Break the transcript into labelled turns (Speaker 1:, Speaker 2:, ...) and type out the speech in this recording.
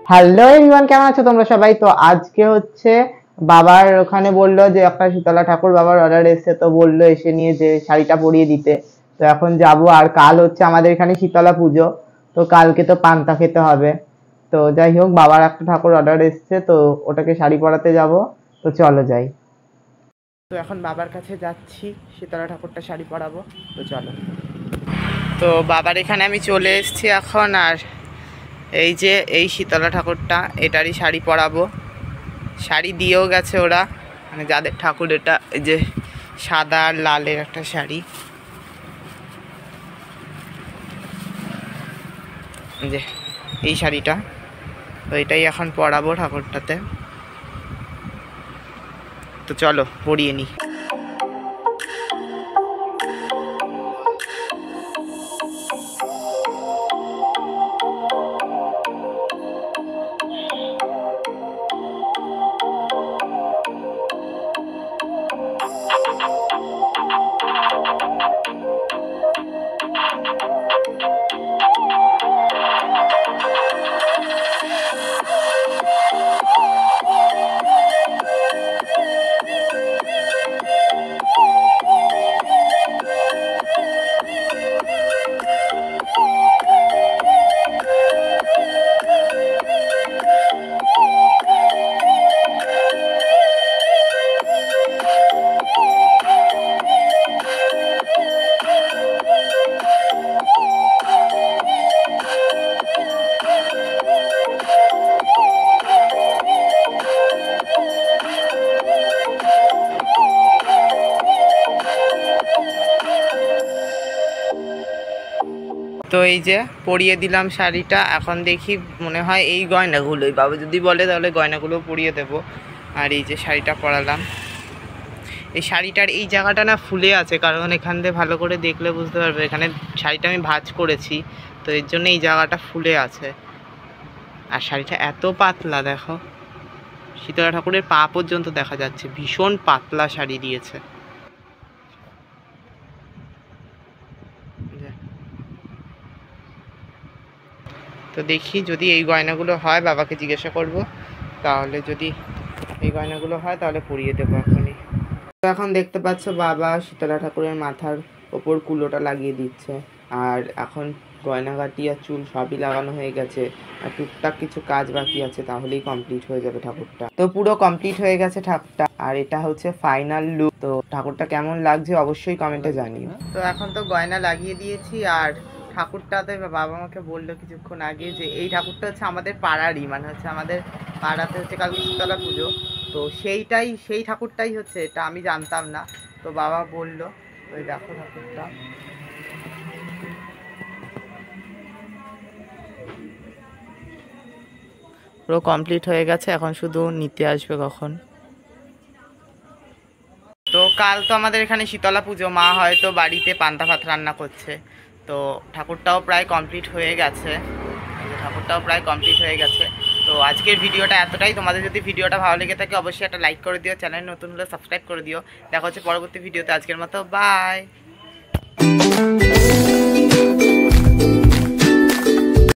Speaker 1: Hello everyone, কেমন আছো তোমরা সবাই? তো আজকে হচ্ছে বাবার ওখানে বললো যে একটা শীতলা ঠাকুর বাবার অর্ডার এসেছে, তো বললো এসে নিয়ে যে শাড়িটা পরিয়ে দিতে। তো এখন যাবো। আর কাল হচ্ছে আমাদের এখানে শীতলা পুজো, তো কালকে তো পান্তা খেতে হবে। তো যাই হোক, বাবার একটা ঠাকুর অর্ডার এসেছে, তো ওটাকে শাড়ি পরাতে যাব। তো চলো যাই। তো এখন বাবার কাছে যাচ্ছি, শীতলা ঠাকুরটা শাড়ি পরাবো। তো চলো। তো বাবার এখানে আমি চলে এসেছি এখন। আর এই যে এই শীতলা ঠাকুরটা, এটারই শাড়ি পরাবো। শাড়ি দিয়েও গেছে ওরা, মানে যাদের ঠাকুর এটা। এই যে সাদা আর লালের একটা শাড়ি, যে এই শাড়িটা। তো এটাই এখন পরাবো ঠাকুরটাতে। তো চলো পরিয়ে নিই। তো এই যে পরিয়ে দিলাম শাড়িটা। এখন দেখি, মনে হয় এই গয়নাগুলোই, বাবা যদি বলে তাহলে গয়নাগুলো পরিয়ে দেব। আর এই যে শাড়িটা পরালাম। এই শাড়িটার এই জায়গাটা না ফুলে আছে, কারণ এখান দিয়ে ভালো করে দেখলে বুঝতে পারবে, এখানে শাড়িটা আমি ভাঁজ করেছি, তো এর জন্য এই জায়গাটা ফুলে আছে। আর শাড়িটা এত পাতলা, দেখো শীতলা ঠাকুরের পা পর্যন্ত দেখা যাচ্ছে। ভীষণ পাতলা শাড়ি দিয়েছে। তো দেখি যদি এই গয়নাগুলো হয়, বাবাকে জিজ্ঞাসা করব, তাহলে যদি এই গয়নাগুলো হয় তাহলে পরিয়ে দেবো এখনই। তো এখন দেখতে পাচ্ছ বাবা শীতলা ঠাকুরের মাথার ওপর কুলোটা লাগিয়ে দিচ্ছে। আর এখন গয়নাগাটি আর চুল সবই লাগানো হয়ে গেছে, আর টুকটাক কিছু কাজ বাকি আছে, তাহলেই কমপ্লিট হয়ে যাবে ঠাকুরটা। তো পুরো কমপ্লিট হয়ে গেছে ঠাকুরটা, আর এটা হচ্ছে ফাইনাল লুক। তো ঠাকুরটা কেমন লাগছে অবশ্যই কমেন্টে জানিও। তো এখন তো গয়না লাগিয়ে দিয়েছি, আর ঠাকুরটাতে বাবা আমাকে বললো কিছুক্ষণ আগে যে এই ঠাকুরটা হচ্ছে আমাদের পাড়ারই, মানে হচ্ছে আমাদের পাড়াতে হচ্ছে কালকে শীতলা পুজো। তো সেই ঠাকুরটাই হচ্ছে এটা, আমি জানতাম না। তো বাবা বললো, ওই দেখো ঠাকুরটা। পুরো কমপ্লিট হয়ে গেছে, এখন শুধু নিতে আসবে কখন। তো কাল তো আমাদের এখানে শীতলা পুজো, মা হয়তো বাড়িতে পান্তা ভাত রান্না করছে। তো ঠাকুরটাও প্রায় কমপ্লিট হয়ে গেছে। তো আজকের ভিডিওটা এতটাই। তোমাদের যদি ভিডিওটা ভালো লেগে থাকে অবশ্যই একটা লাইক করে দিও, চ্যানেল নতুন হলে সাবস্ক্রাইব করে দিও। দেখা হচ্ছে পরবর্তী ভিডিওতে। আজকের মতো বাই।